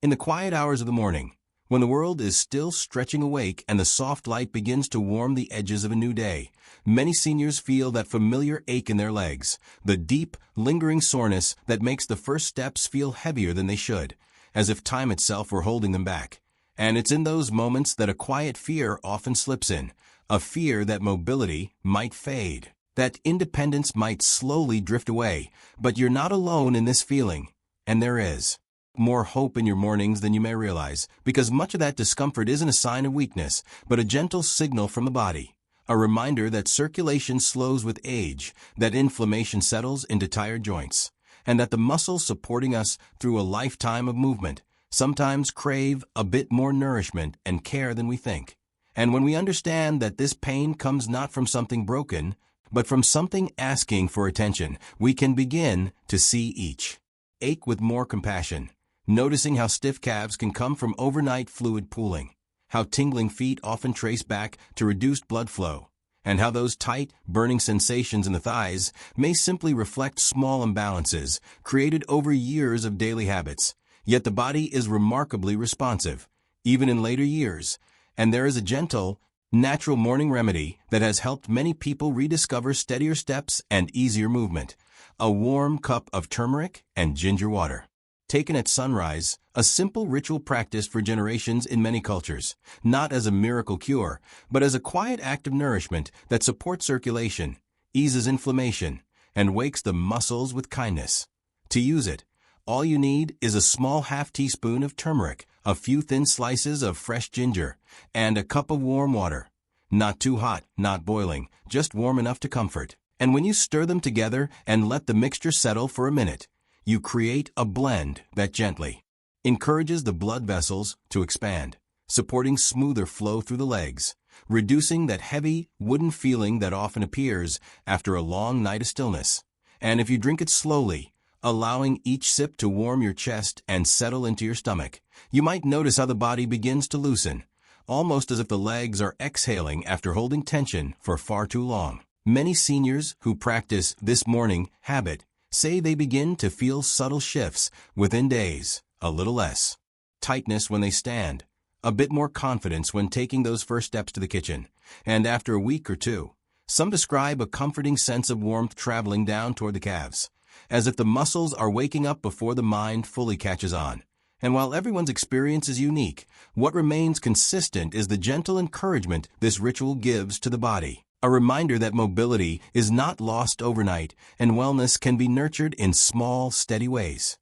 In the quiet hours of the morning, when the world is still stretching awake and the soft light begins to warm the edges of a new day, many seniors feel that familiar ache in their legs, the deep, lingering soreness that makes the first steps feel heavier than they should, as if time itself were holding them back. And it's in those moments that a quiet fear often slips in, a fear that mobility might fade, that independence might slowly drift away. But you're not alone in this feeling, and there is more hope in your mornings than you may realize, because much of that discomfort isn't a sign of weakness, but a gentle signal from the body, a reminder that circulation slows with age, that inflammation settles into tired joints, and that the muscles supporting us through a lifetime of movement sometimes crave a bit more nourishment and care than we think. And when we understand that this pain comes not from something broken, but from something asking for attention, we can begin to see each ache with more compassion, noticing how stiff calves can come from overnight fluid pooling, how tingling feet often trace back to reduced blood flow, and how those tight, burning sensations in the thighs may simply reflect small imbalances created over years of daily habits. Yet the body is remarkably responsive, even in later years, and there is a gentle, natural morning remedy that has helped many people rediscover steadier steps and easier movement: a warm cup of turmeric and ginger water. Taken at sunrise, a simple ritual practice for generations in many cultures, not as a miracle cure, but as a quiet act of nourishment that supports circulation, eases inflammation, and wakes the muscles with kindness. To use it, all you need is a small half-teaspoon of turmeric, a few thin slices of fresh ginger, and a cup of warm water. Not too hot, not boiling, just warm enough to comfort. And when you stir them together and let the mixture settle for a minute, you create a blend that gently encourages the blood vessels to expand, supporting smoother flow through the legs, reducing that heavy, wooden feeling that often appears after a long night of stillness. And if you drink it slowly, allowing each sip to warm your chest and settle into your stomach, you might notice how the body begins to loosen, almost as if the legs are exhaling after holding tension for far too long. Many seniors who practice this morning habit say they begin to feel subtle shifts within days, a little less tightness when they stand, a bit more confidence when taking those first steps to the kitchen, and after a week or two, some describe a comforting sense of warmth traveling down toward the calves, as if the muscles are waking up before the mind fully catches on. And while everyone's experience is unique, what remains consistent is the gentle encouragement this ritual gives to the body. A reminder that mobility is not lost overnight and wellness can be nurtured in small, steady ways.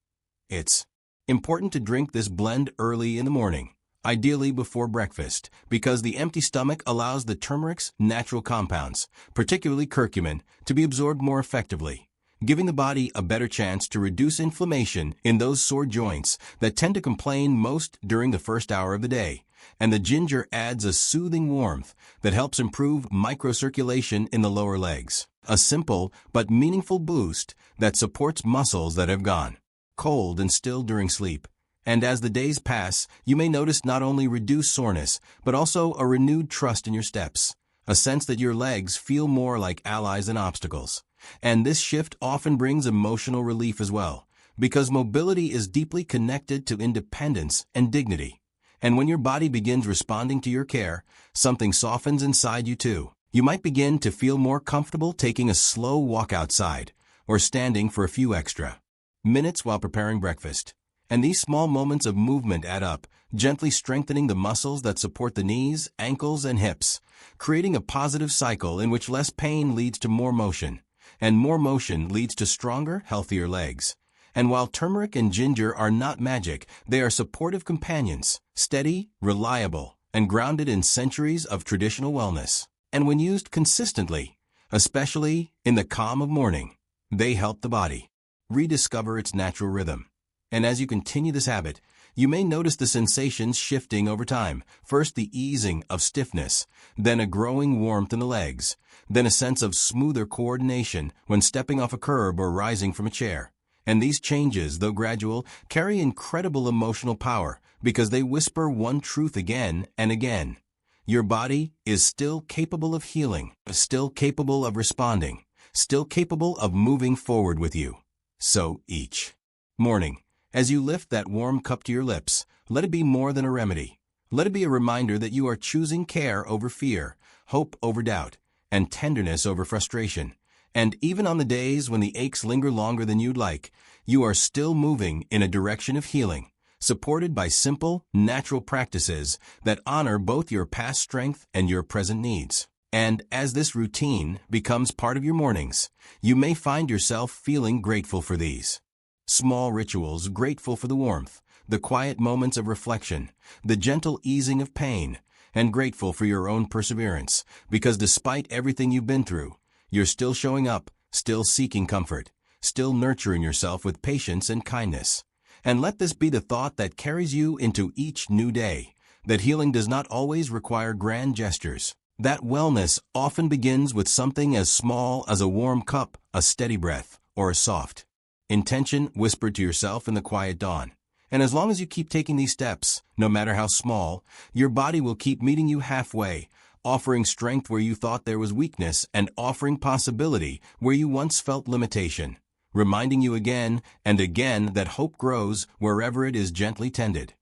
It's important to drink this blend early in the morning, ideally before breakfast, because the empty stomach allows the turmeric's natural compounds, particularly curcumin, to be absorbed more effectively, giving the body a better chance to reduce inflammation in those sore joints that tend to complain most during the first hour of the day. And the ginger adds a soothing warmth that helps improve microcirculation in the lower legs, a simple but meaningful boost that supports muscles that have gone cold and still during sleep. And as the days pass, you may notice not only reduced soreness, but also a renewed trust in your steps, a sense that your legs feel more like allies than obstacles. And this shift often brings emotional relief as well, because mobility is deeply connected to independence and dignity. And when your body begins responding to your care, something softens inside you too. You might begin to feel more comfortable taking a slow walk outside, or standing for a few extra minutes while preparing breakfast. And these small moments of movement add up, gently strengthening the muscles that support the knees, ankles, and hips, creating a positive cycle in which less pain leads to more motion, and more motion leads to stronger, healthier legs. And while turmeric and ginger are not magic, they are supportive companions, steady, reliable, and grounded in centuries of traditional wellness. And when used consistently, especially in the calm of morning, they help the body rediscover its natural rhythm. And as you continue this habit, you may notice the sensations shifting over time. First the easing of stiffness, then a growing warmth in the legs, then a sense of smoother coordination when stepping off a curb or rising from a chair. And these changes, though gradual, carry incredible emotional power because they whisper one truth again and again. Your body is still capable of healing, still capable of responding, still capable of moving forward with you. So each morning, As you lift that warm cup to your lips, let it be more than a remedy. Let it be a reminder that you are choosing care over fear, hope over doubt, and tenderness over frustration. And even on the days when the aches linger longer than you'd like, you are still moving in a direction of healing, supported by simple, natural practices that honor both your past strength and your present needs. And as this routine becomes part of your mornings, you may find yourself feeling grateful for these small rituals, grateful for the warmth, the quiet moments of reflection, the gentle easing of pain, and grateful for your own perseverance, because despite everything you've been through, you're still showing up, still seeking comfort, still nurturing yourself with patience and kindness. And let this be the thought that carries you into each new day, that healing does not always require grand gestures. That wellness often begins with something as small as a warm cup, a steady breath, or a soft intention whispered to yourself in the quiet dawn. And as long as you keep taking these steps, no matter how small, your body will keep meeting you halfway, offering strength where you thought there was weakness and offering possibility where you once felt limitation, reminding you again and again that hope grows wherever it is gently tended.